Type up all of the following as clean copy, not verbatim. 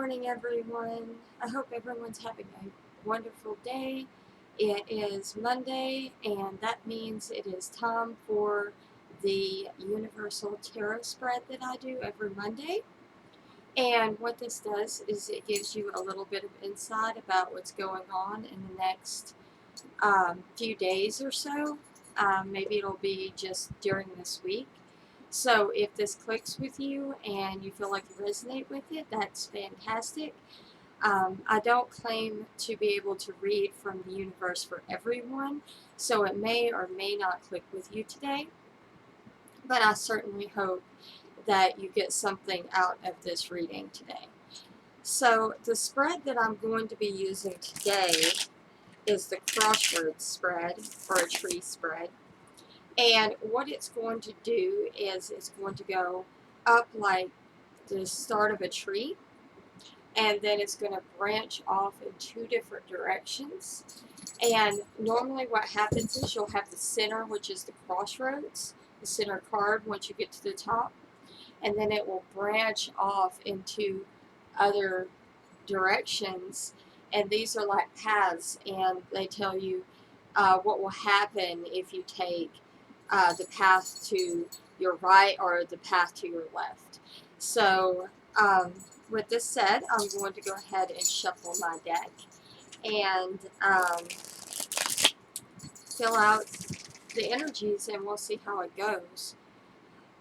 morning, everyone. I hope everyone's having a wonderful day. It is Monday, and that means it is time for the Universal Tarot spread that I do every Monday. And what this does is it gives you a little bit of insight about what's going on in the next few days or so. Maybe it'll be just during this week. So if this clicks with you and you feel like you resonate with it, that's fantastic. I don't claim to be able to read from the universe for everyone, so it may or may not click with you today, but I certainly hope that you get something out of this reading today. So the spread that I'm going to be using today is the crossroads spread, or a tree spread. And what it's going to do is it's going to go up like the start of a tree, and then it's going to branch off in two different directions. And normally what happens is you'll have the center, which is the crossroads, the center card once you get to the top, and then it will branch off into other directions. And these are like paths, and they tell you what will happen if you take the path to your right or the path to your left. So with this said, I'm going to go ahead and shuffle my deck and fill out the energies, and we'll see how it goes.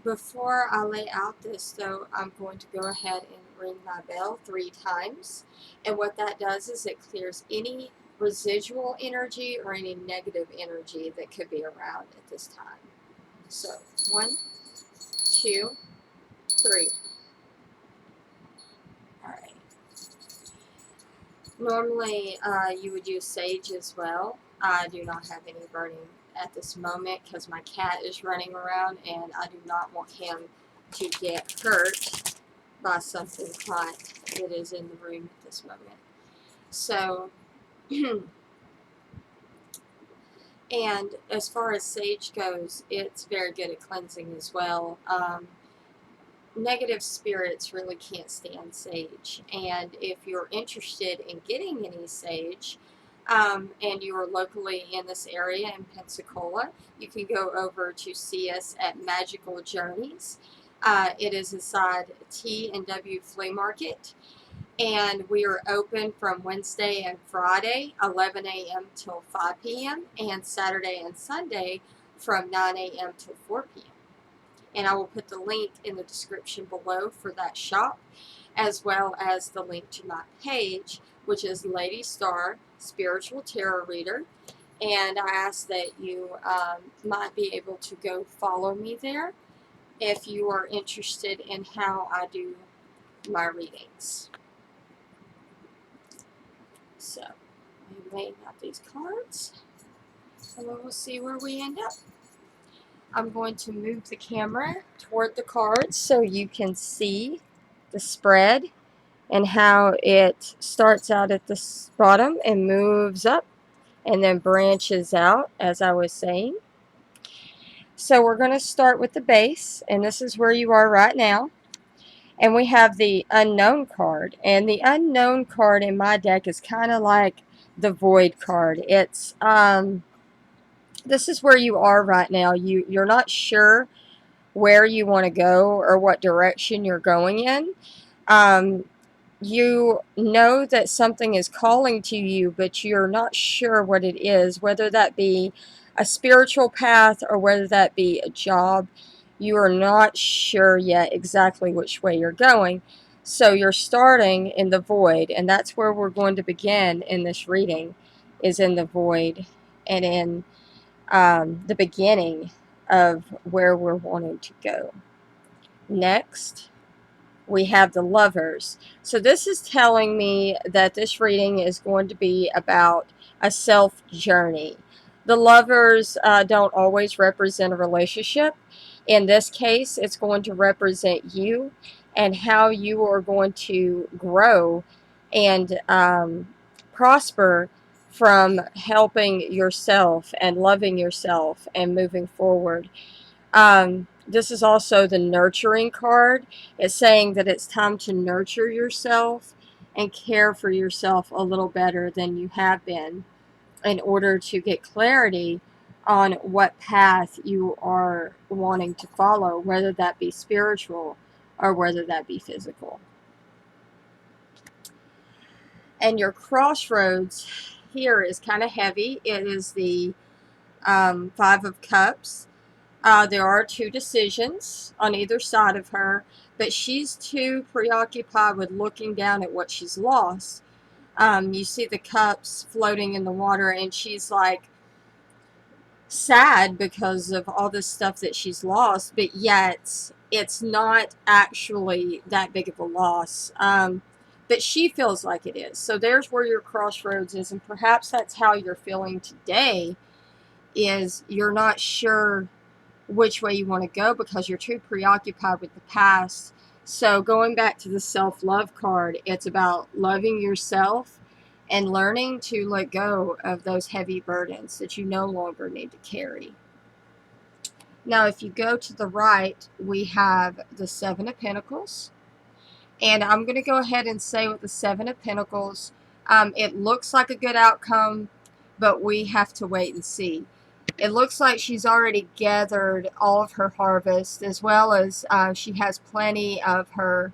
Before I lay out this, though, I'm going to go ahead and ring my bell 3 times. And what that does is it clears any residual energy or any negative energy that could be around at this time. So, 1, 2, 3. Alright. Normally, you would use sage as well. I do not have any burning at this moment because my cat is running around and I do not want him to get hurt by something hot that is in the room at this moment. So, and as far as sage goes, it's very good at cleansing as well. Negative spirits really can't stand sage, and if you're interested in getting any sage, and you are locally in this area in Pensacola, you can go over to see us at Magical Journeys. It is inside T&W Flea Market, and we are open from Wednesday and Friday, 11 a.m. till 5 p.m., and Saturday and Sunday from 9 a.m. till 4 p.m. And I will put the link in the description below for that shop, as well as the link to my page, which is Lady Star Spiritual Tarot Reader. And I ask that you might be able to go follow me there if you are interested in how I do my readings. So, I'm laying out these cards, and then we'll see where we end up. I'm going to move the camera toward the cards so you can see the spread and how it starts out at the bottom and moves up and then branches out, as I was saying. So we're going to start with the base, and this is where you are right now. And we have the unknown card, and the unknown card in my deck is kind of like the void card. It's this is where you are right now. You're not sure where you want to go or what direction you're going in. You know that something is calling to you, but you're not sure what it is, whether that be a spiritual path or whether that be a job. You are not sure yet exactly which way you're going. So you're starting in the void, and that's where we're going to begin in this reading, is in the void and in the beginning of where we're wanting to go. Next, we have the Lovers. So this is telling me that this reading is going to be about a self journey. The Lovers don't always represent a relationship. In this case, it's going to represent you and how you are going to grow and prosper from helping yourself and loving yourself and moving forward. This is also the nurturing card. It's saying that it's time to nurture yourself and care for yourself a little better than you have been in order to get clarity on what path you are wanting to follow, whether that be spiritual or whether that be physical. And your crossroads here is kind of heavy. It is the Five of Cups. There are two decisions on either side of her, but she's too preoccupied with looking down at what she's lost. You see the cups floating in the water, and she's like sad because of all this stuff that she's lost, but yet it's not actually that big of a loss. But she feels like it is. So there's where your crossroads is, and perhaps that's how you're feeling today, is you're not sure which way you want to go because you're too preoccupied with the past. So going back to the self-love card, it's about loving yourself and learning to let go of those heavy burdens that you no longer need to carry. Now, if you go to the right, we have the Seven of Pentacles. And I'm going to go ahead and say with the Seven of Pentacles, it looks like a good outcome, but we have to wait and see. It looks like she's already gathered all of her harvest, as well as she has plenty of her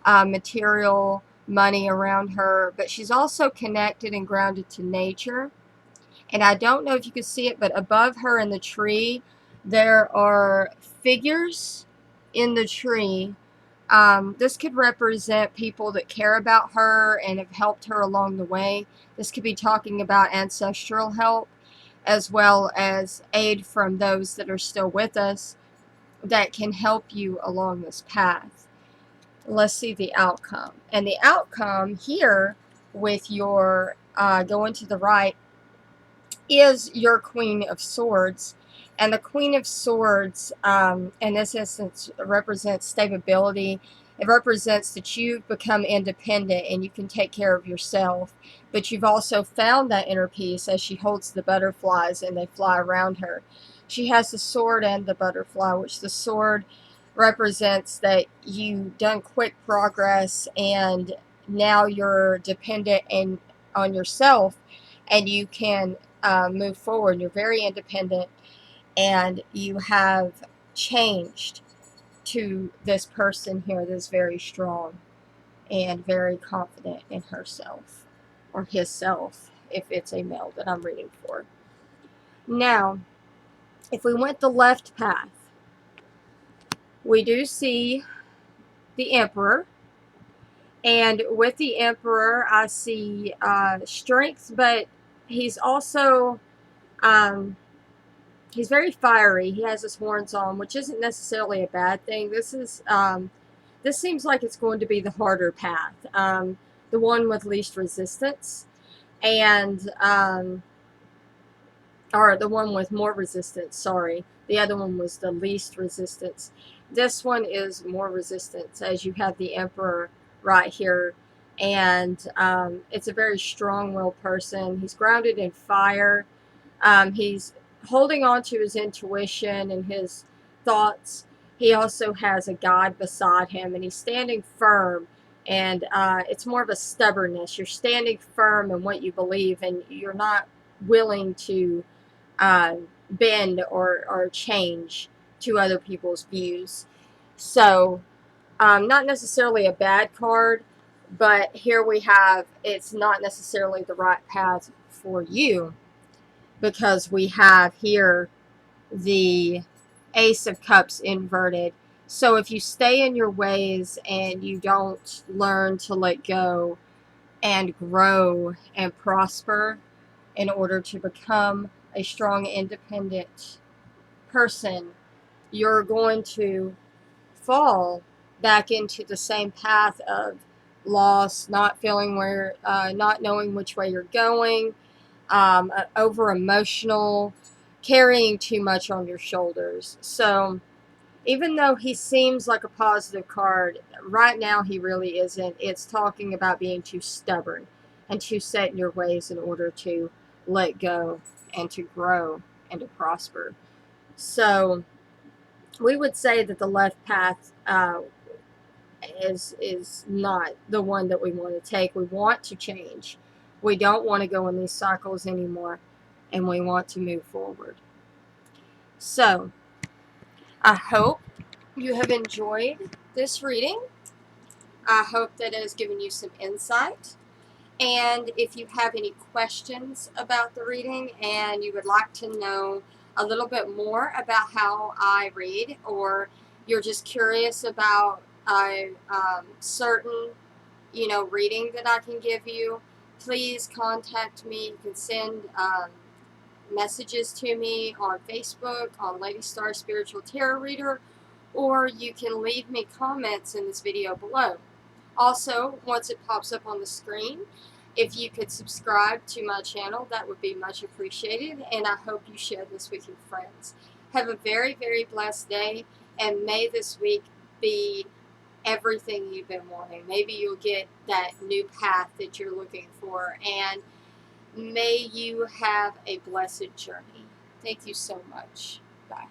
material money around her, but she's also connected and grounded to nature. And I don't know if you can see it, but above her in the tree, there are figures in the tree. This could represent people that care about her and have helped her along the way. This could be talking about ancestral help, as well as aid from those that are still with us that can help you along this path. Let's see the outcome. And the outcome here with your going to the right is your Queen of Swords. And the Queen of Swords, in this instance, represents stability. It represents that you've become independent and you can take care of yourself. But you've also found that inner peace as she holds the butterflies and they fly around her. She has the sword and the butterfly, which the sword represents that you've done quick progress and now you're dependent on yourself and you can move forward. You're very independent and you have changed to this person here that's very strong and very confident in herself or his self if it's a male that I'm reading for. Now, if we went the left path, we do see the Emperor. And with the Emperor, I see strength, but he's also he's very fiery. He has his horns on, which isn't necessarily a bad thing. This seems like it's going to be the harder path, the one with least resistance, and or the one with more resistance. Sorry, the other one was the least resistance. This one is more resistance, as you have the Emperor right here, and it's a very strong-willed person. He's grounded in fire. He's holding on to his intuition and his thoughts. He also has a guide beside him, and he's standing firm. And it's more of a stubbornness. You're standing firm in what you believe, and you're not willing to bend or change to other people's views. So, not necessarily a bad card, but here we have it's not necessarily the right path for you, because we have here the Ace of Cups inverted. So if you stay in your ways and you don't learn to let go and grow and prosper in order to become a strong, independent person, you're going to fall back into the same path of loss, not feeling where, not knowing which way you're going, over emotional, carrying too much on your shoulders. So even though he seems like a positive card, right now he really isn't. It's talking about being too stubborn and too set in your ways in order to let go and to grow and to prosper. So we would say that the left path is not the one that we want to take. We want to change. We don't want to go in these cycles anymore, and we want to move forward. So, I hope you have enjoyed this reading. I hope that it has given you some insight. And if you have any questions about the reading and you would like to know a little bit more about how I read, or you're just curious about a certain, reading that I can give you, please contact me. You can send messages to me on Facebook, on Lady Star Spiritual Tarot Reader, or you can leave me comments in this video below. Also, once it pops up on the screen, if you could subscribe to my channel, that would be much appreciated, and I hope you share this with your friends. Have a very, very blessed day, and may this week be everything you've been wanting. Maybe you'll get that new path that you're looking for, and may you have a blessed journey. Thank you so much. Bye.